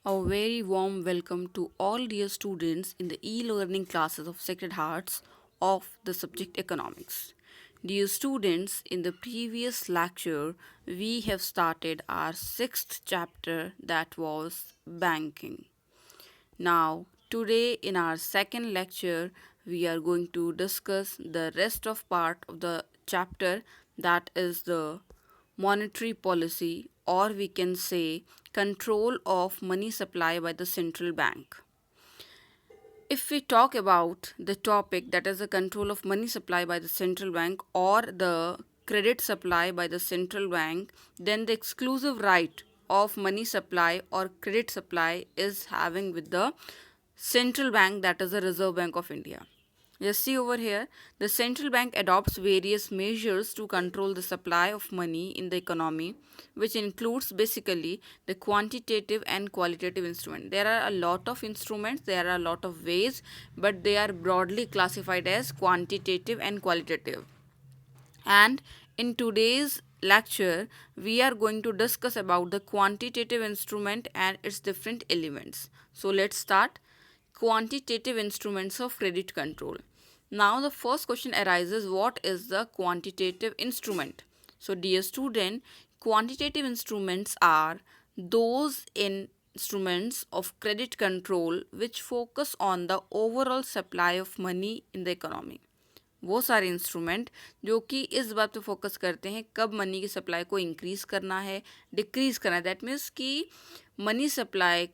A very warm welcome to all dear students in the e-learning classes of Sacred Hearts of the subject economics. Dear students, in the previous lecture, we have started our sixth chapter that was banking. Now, today in our second lecture, we are going to discuss the rest of part of the chapter that is the monetary policy, or we can say control of money supply by the central bank. If we talk about the topic that is the control of money supply by the central bank or the credit supply by the central bank, then the exclusive right of money supply or credit supply is having with the central bank, that is the Reserve Bank of India. Just see over here, the central bank adopts various measures to control the supply of money in the economy, which includes basically the quantitative and qualitative instrument. There are a lot of instruments, there are a lot of ways, but they are broadly classified as quantitative and qualitative. And in today's lecture, we are going to discuss about the quantitative instrument and its different elements. So let's start. Quantitative instruments of credit control. Now the first question arises, what is the quantitative instrument? So dear student, quantitative instruments are those instruments of credit control which focus on the overall supply of money in the economy. वो सारे instrument जो कि इस बात पे focus करते हैं कब मनी की सप्लाई को इंक्रीज़ करना है, डिक्रीज़ करना है। दैट मीन्स कि मनी सप्लाई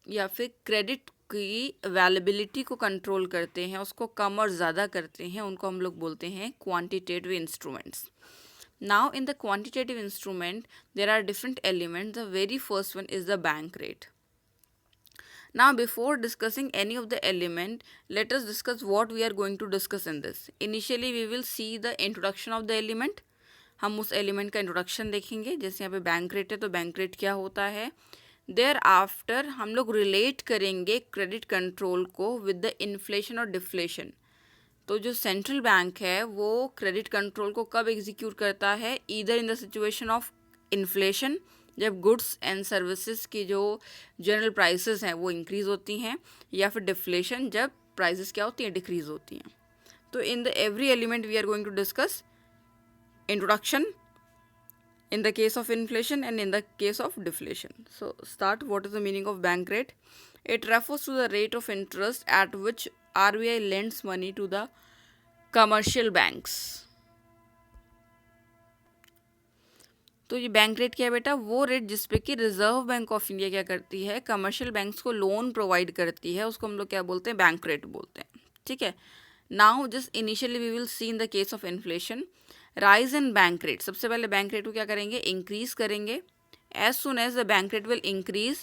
या फिर क्रेडिट की अवेलेबिलिटी को कंट्रोल करते हैं, उसको कम और ज़्यादा करते हैं, उनको हम लोग बोलते हैं quantitative instruments. Now in the quantitative instrument there are different elements. The very first one is the bank rate. Now before discussing any of the element, let us discuss what we are going to discuss in this. Initially we will see the introduction of the element. हम उस element का introduction देखेंगे. जैसे यहाँ पे bank rate है तो bank rate क्या होता है. देयर आफ्टर हम लोग रिलेट करेंगे क्रेडिट कंट्रोल को विद द इन्फ्लेशन और डिफ्लेशन. तो जो सेंट्रल बैंक है वो क्रेडिट कंट्रोल को कब एग्जीक्यूट करता है, either in the situation of inflation, जब गुड्स एंड सर्विसेज की जो जनरल प्राइसेस हैं वो इंक्रीज़ होती हैं, या फिर डिफ्लेशन जब प्राइसेस क्या होती हैं, डिक्रीज़ होती हैं. तो in the every element we are going to discuss introduction in the case of inflation and in the case of deflation. So start, what is the meaning of bank rate? It refers to the rate of interest at which RBI lends money to the commercial banks. तो ये bank rate क्या है बेटा, वो rate जिसपे कि reserve Bank of India क्या करती है, कमर्शियल बैंक्स को लोन प्रोवाइड करती है, उसको हम लोग क्या बोलते हैं, बैंक रेट बोलते हैं. ठीक है. Now just initially we will see in the case of inflation rise in bank rate. सबसे पहले बैंक रेट को क्या करेंगे, इंक्रीज करेंगे. As soon as the bank rate will increase,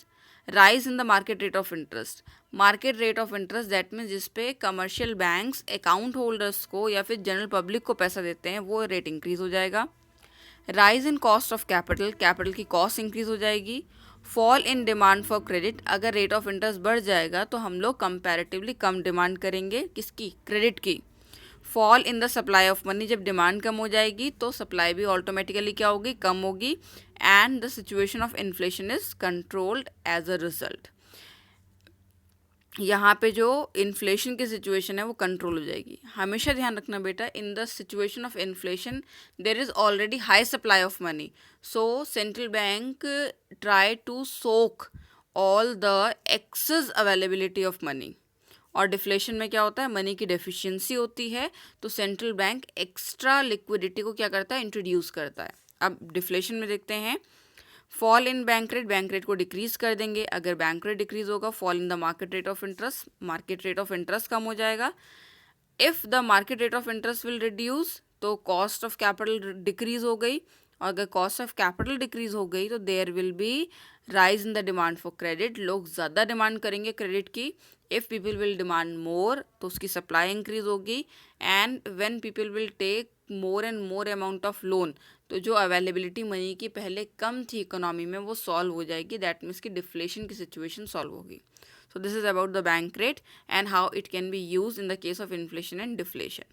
rise in the market rate of interest. Market rate of interest that means जिसपे commercial banks account holders को या फिर जनरल पब्लिक को पैसा देते हैं, वो रेट इंक्रीज हो जाएगा. Rise in cost of capital, capital की कॉस्ट इंक्रीज हो जाएगी. Fall in demand for credit, अगर रेट ऑफ इंटरेस्ट बढ़ जाएगा तो हम लोग कंपैरेटिवली कम डिमांड करेंगे, किसकी, क्रेडिट की. Fall in the supply of money, जब डिमांड कम हो जाएगी तो सप्लाई भी ऑटोमेटिकली क्या होगी, कम होगी. And the situation of inflation is controlled as a result. यहाँ पे जो इन्फ्लेशन की सिचुएशन है वो कंट्रोल हो जाएगी. हमेशा ध्यान रखना बेटा, in the situation of inflation there is already high supply of money, so central bank try to soak all the excess availability of money. और डिफ्लेशन में क्या होता है, मनी की डेफिशिएंसी होती है, तो सेंट्रल बैंक एक्स्ट्रा लिक्विडिटी को क्या करता है, इंट्रोड्यूस करता है. अब डिफ्लेशन में देखते हैं, fall in bank rate, bank rate को डिक्रीज कर देंगे. अगर बैंक रेट डिक्रीज होगा, fall in the market rate of interest, market rate of interest कम हो जाएगा. If the market rate of interest will reduce, तो कॉस्ट ऑफ कैपिटल डिक्रीज हो गई. और अगर कॉस्ट ऑफ कैपिटल डिक्रीज हो गई तो there will be rise in the demand for credit. लोग ज़्यादा डिमांड करेंगे क्रेडिट की. If people will demand more तो उसकी सप्लाई इंक्रीज होगी. And when people will take more and more amount of loan, तो जो अवेलेबिलिटी मनी की पहले कम थी इकोनॉमी में वो सॉल्व हो जाएगी. दैट मीन्स कि डिफ्लेशन की सिचुएशन सॉल्व होगी. So this is about the bank rate and how it can be used in the case of inflation and deflation.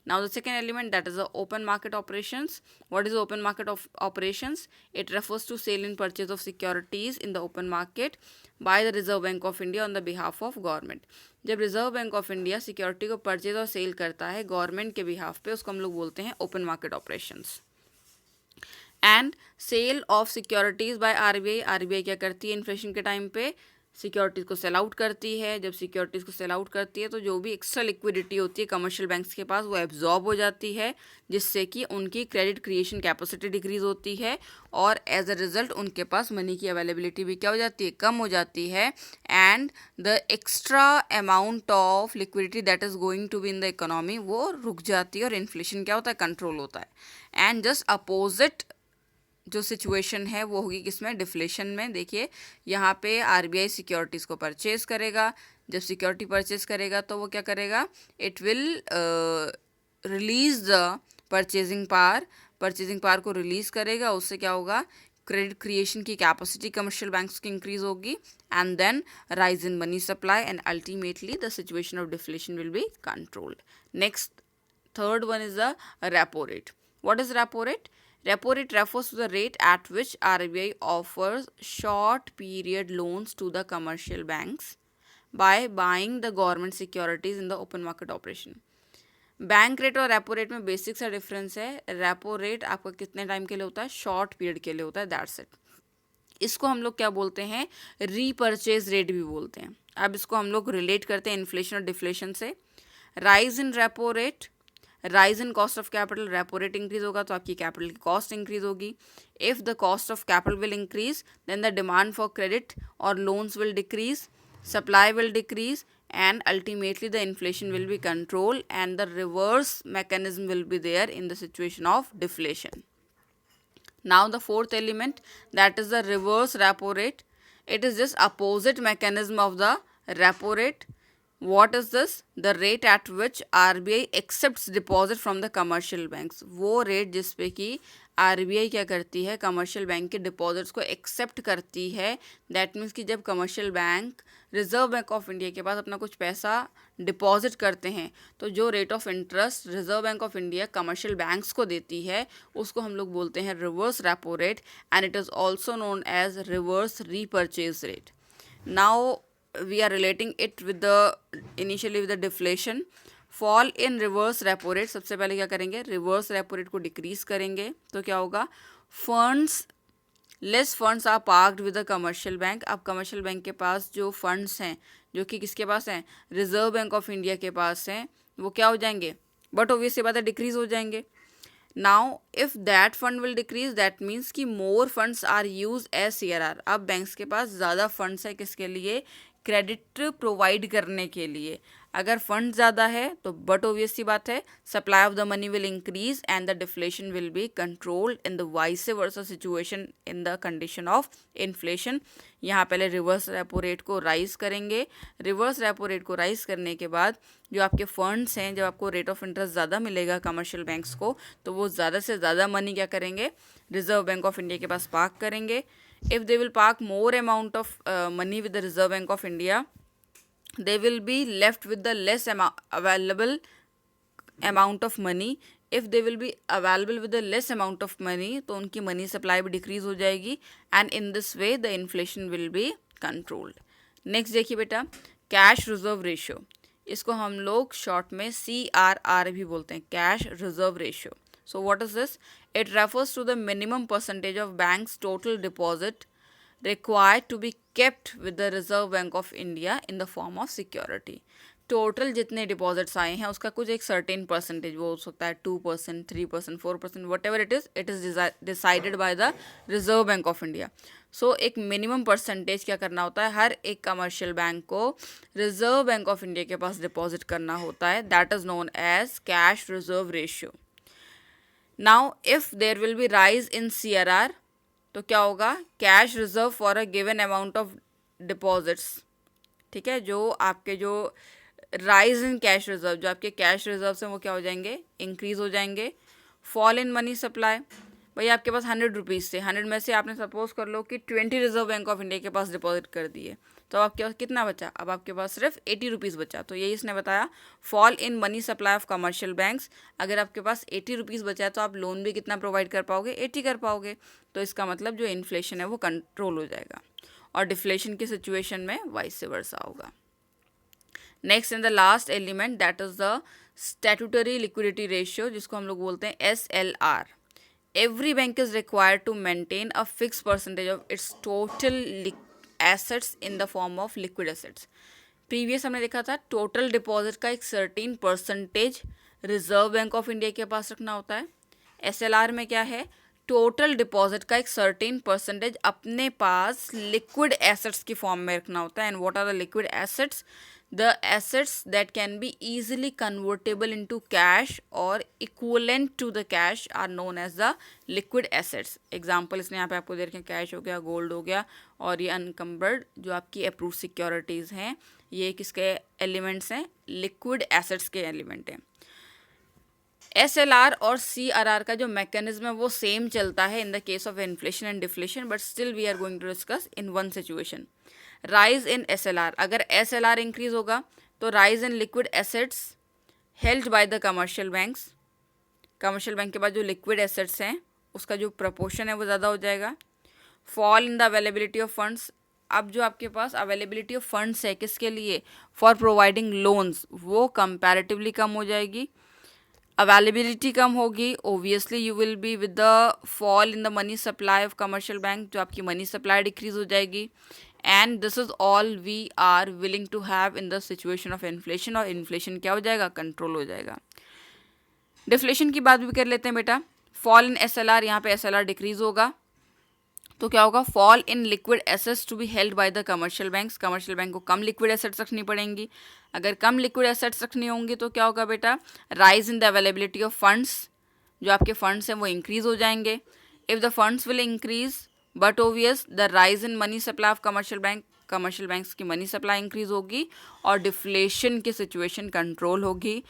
Now the second element, that is the open market operations. What is open market of operations? It refers to sale and purchase of securities in the open market by the Reserve Bank of India on the behalf of government. जब reserve Bank of India security को purchase और cell करता है government के behalf पे, उसको हम लोग बोलते हैं open market operations. And sale of securities by RBI. RBI क्या करती है इन्फ्लेशन के टाइम पे? सिक्योरिटीज़ को सेल आउट करती है. जब सिक्योरिटीज़ को सेल आउट करती है तो जो भी एक्स्ट्रा लिक्विडिटी होती है कमर्शियल बैंक्स के पास वो एब्जॉर्ब हो जाती है, जिससे कि उनकी क्रेडिट क्रिएशन कैपेसिटी डिक्रीज होती है और एज अ रिजल्ट उनके पास मनी की अवेलेबिलिटी भी क्या हो जाती है? कम हो जाती है. And the extra amount of liquidity that is going to be in the economy वो रुक जाती है और इन्फ्लेशन क्या होता है? कंट्रोल होता है. एंड जस्ट अपोजिट जो सिचुएशन है वो होगी किसमें? डिफ्लेशन में. देखिए यहाँ पे आरबीआई सिक्योरिटीज़ को परचेज करेगा. जब सिक्योरिटी परचेज करेगा तो वो क्या करेगा? It will release the purchasing power को रिलीज़ करेगा. उससे क्या होगा? क्रेडिट क्रिएशन की कैपेसिटी कमर्शियल बैंक्स की इंक्रीज होगी and then rise in money supply and ultimately the situation of deflation will be controlled. Next third one is the repo rate. What is repo rate? Repo rate refers to the rate at which RBI offers short period loans to the commercial banks by buying the government securities in the open market operation. Bank rate और repo rate में basic सा difference है. Repo rate आपका कितने time के लिए होता है? शॉर्ट पीरियड के लिए होता है. That's it. इसको हम लोग क्या बोलते हैं? रीपर्चेज रेट भी बोलते हैं. अब इसको हम लोग रिलेट करते हैं इन्फ्लेशन और डिफ्लेशन से. Rise in repo rate, rise in cost of capital. Repo rate increase होगा तो आपकी कैपिटल की कॉस्ट इंक्रीज होगी. If the cost of capital will increase then the demand for credit और loans will decrease, supply will decrease and ultimately the inflation will be controlled and the reverse mechanism will be there in the situation of deflation. Now the fourth element, that is the reverse repo rate. It is just opposite mechanism of the repo rate. What is this? The rate at which RBI accepts deposit from the commercial banks. वो rate जिस पे कि RBI क्या करती है? Commercial bank के deposits को accept करती है. दैट मीन्स कि जब commercial bank reserve Bank of India के पास अपना कुछ पैसा डिपॉजिट करते हैं तो जो rate of interest Reserve Bank of India commercial banks को देती है उसको हम लोग बोलते हैं reverse repo rate and it is also known as reverse repurchase rate. Now we are relating it with the initially with the deflation. Fall in reverse repo rate. सबसे पहले क्या करेंगे? रिवर्स रेपो रेट को decrease करेंगे तो क्या होगा? Less funds are parked with the commercial bank. अब कमर्शियल बैंक के पास जो फंड्स हैं जो कि किसके पास हैं? रिजर्व बैंक ऑफ इंडिया के पास हैं, वो क्या हो जाएंगे? बट ऑब्वियसली बात है डिक्रीज हो जाएंगे. Now if that fund will decrease that means कि more funds are use as CRR. अब बैंक्स के पास ज़्यादा फंड्स है किसके लिए? क्रेडिट प्रोवाइड करने के लिए. अगर फंड ज़्यादा है तो बट ऑब्वियस सी बात है supply of the money will increase and the deflation will be controlled in the vice versa situation in the condition of inflation. यहाँ पहले रिवर्स रेपो रेट को राइज करेंगे. रिवर्स रेपो रेट को rise करने के बाद जो आपके फंड्स हैं, जब आपको रेट ऑफ इंटरेस्ट ज़्यादा मिलेगा कमर्शियल बैंक्स को तो वो ज़्यादा से ज़्यादा मनी क्या करेंगे? रिजर्व बैंक ऑफ इंडिया के पास पार्क करेंगे. If they will park more amount of money with the Reserve Bank of India, they will be left with the less available amount of money. If they will be available with the less amount of money, तो उनकी money supply भी decrease हो जाएगी and in this way the inflation will be controlled. Next देखिए बेटा, cash reserve ratio. इसको हम लोग शॉर्ट में CRR भी बोलते हैं, cash reserve ratio. So what is this? It refers to the minimum percentage of bank's total deposit required to be kept with the Reserve Bank of India in the form of security. Total जितने deposits आए हैं उसका कुछ एक certain percentage, वो हो सकता है 2%, 3%, 4%, whatever it is decided by the Reserve Bank of India. So एक मिनिमम परसेंटेज क्या करना होता है? हर एक कमर्शियल बैंक को रिजर्व बैंक ऑफ इंडिया के पास डिपॉजिट करना होता है. That is known as cash reserve ratio. Now if there will be rise in CRR तो क्या होगा? Cash reserve for a given amount of deposits. ठीक है, जो आपके जो राइज इन कैश रिजर्व, जो आपके कैश रिजर्व हैं वो क्या हो जाएंगे? इंक्रीज हो जाएंगे. फॉल इन मनी सप्लाई, भाई आपके पास 100 रुपीज़ थे, 100 में से आपने सपोज कर लो कि 20 रिजर्व बैंक ऑफ इंडिया के पास डिपॉजिट कर दिए, तो आपके पास कितना बचा? अब आपके पास सिर्फ 80 रुपीज़ बचा। तो यही इसने बताया, fall in money supply of commercial banks. अगर आपके पास 80 रुपीज़ बचा तो आप लोन भी कितना प्रोवाइड कर पाओगे? 80 कर पाओगे। तो इसका मतलब जो इन्फ्लेशन है वो कंट्रोल हो जाएगा, और डिफ्लेशन की सिचुएशन में वाइस वर्सा होगा। Next in the last element that is the statutory liquidity ratio, जिसको हम लोग बोलते हैं SLR। Every bank is required to maintain a fixed percentage of its total assets in the form of liquid assets. Previous हमने देखा था total deposit का एक certain percentage Reserve Bank of India के पास रखना होता है। SLR में क्या है? टोटल डिपॉजिट का एक सर्टेन परसेंटेज अपने पास लिक्विड एसेट्स की फॉर्म में रखना होता है। And what are the liquid assets? The assets that can be easily convertible into cash or equivalent to the cash are known as the liquid assets. Example इसने यहाँ पे आपको दे रखे हैं, कैश हो गया, गोल्ड हो गया, और ये अनकम्बर्ड जो आपकी अप्रूव सिक्योरिटीज़ हैं, ये किसके एलिमेंट्स हैं? लिक्विड एसेट्स के एलिमेंट हैं। SLR और CRR का जो मैकेनिज्म है वो सेम चलता है in the case of inflation and deflation, but still we are going to discuss in one situation. Rise in SLR, अगर SLR इंक्रीज होगा तो rise in liquid assets held by the commercial banks. Commercial bank के पास जो liquid assets हैं उसका जो proportion है वो ज़्यादा हो जाएगा। Fall in the availability of funds, अब जो आपके पास अवेलेबिलिटी ऑफ फंड्स है किसके लिए? फॉर प्रोवाइडिंग लोन्स, वो कंपैरेटिवली कम हो जाएगी। अवेलेबिलिटी कम होगी, obviously you will be with the fall in the money supply of commercial bank, जो आपकी मनी सप्लाई डिक्रीज हो जाएगी। And this is all we are willing to have in the situation of inflation, और inflation क्या हो जाएगा? Control हो जाएगा। डिफ्लेशन की बात भी कर लेते हैं बेटा। फॉल इन SLR, यहाँ पे SLR डिक्रीज होगा तो क्या होगा? Fall in liquid assets to be held by the commercial banks, commercial bank को कम लिक्विड एसेट्स रखनी पड़ेंगी। अगर कम लिक्विड एसेट्स रखनी होंगी तो क्या होगा बेटा? Rise in the availability of funds, जो आपके फंड्स हैं वो इंक्रीज हो जाएंगे। If the funds will increase but obvious the rise in money supply of commercial bank, commercial banks की मनी सप्लाई इंक्रीज होगी और डिफ्लेशन की सिचुएशन कंट्रोल होगी।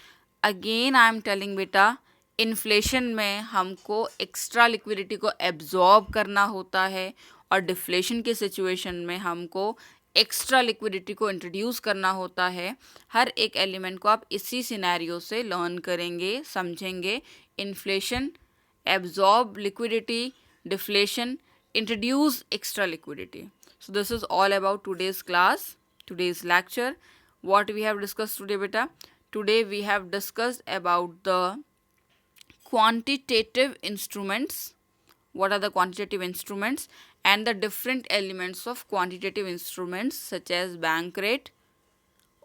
अगेन आई एम टेलिंग बेटा, इन्फ्लेशन में हमको एक्स्ट्रा लिक्विडिटी को एब्जॉर्ब करना होता है, और डिफ्लेशन की सिचुएशन में हमको एक्स्ट्रा लिक्विडिटी को इंट्रोड्यूस करना होता है। हर एक एलिमेंट को आप इसी सिनेरियो से लर्न करेंगे, समझेंगे। Inflation, absorb liquidity, deflation, introduce extra liquidity. So this is all about today's class, today's lecture. What we have discussed today beta? Today we have discussed about the quantitative instruments. What are the quantitative instruments and the different elements of quantitative instruments such as bank rate,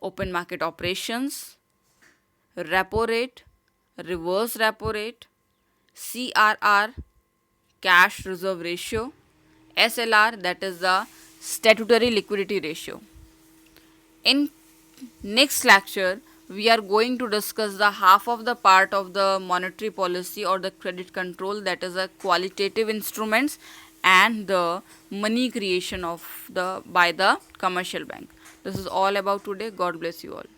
open market operations, repo rate, reverse repo rate, CRR, cash reserve ratio, SLR, that is the statutory liquidity ratio. In next lecture, we are going to discuss the half of the part of the monetary policy or the credit control, that is the qualitative instruments and the money creation of by the commercial bank. This is all about today. God bless you all.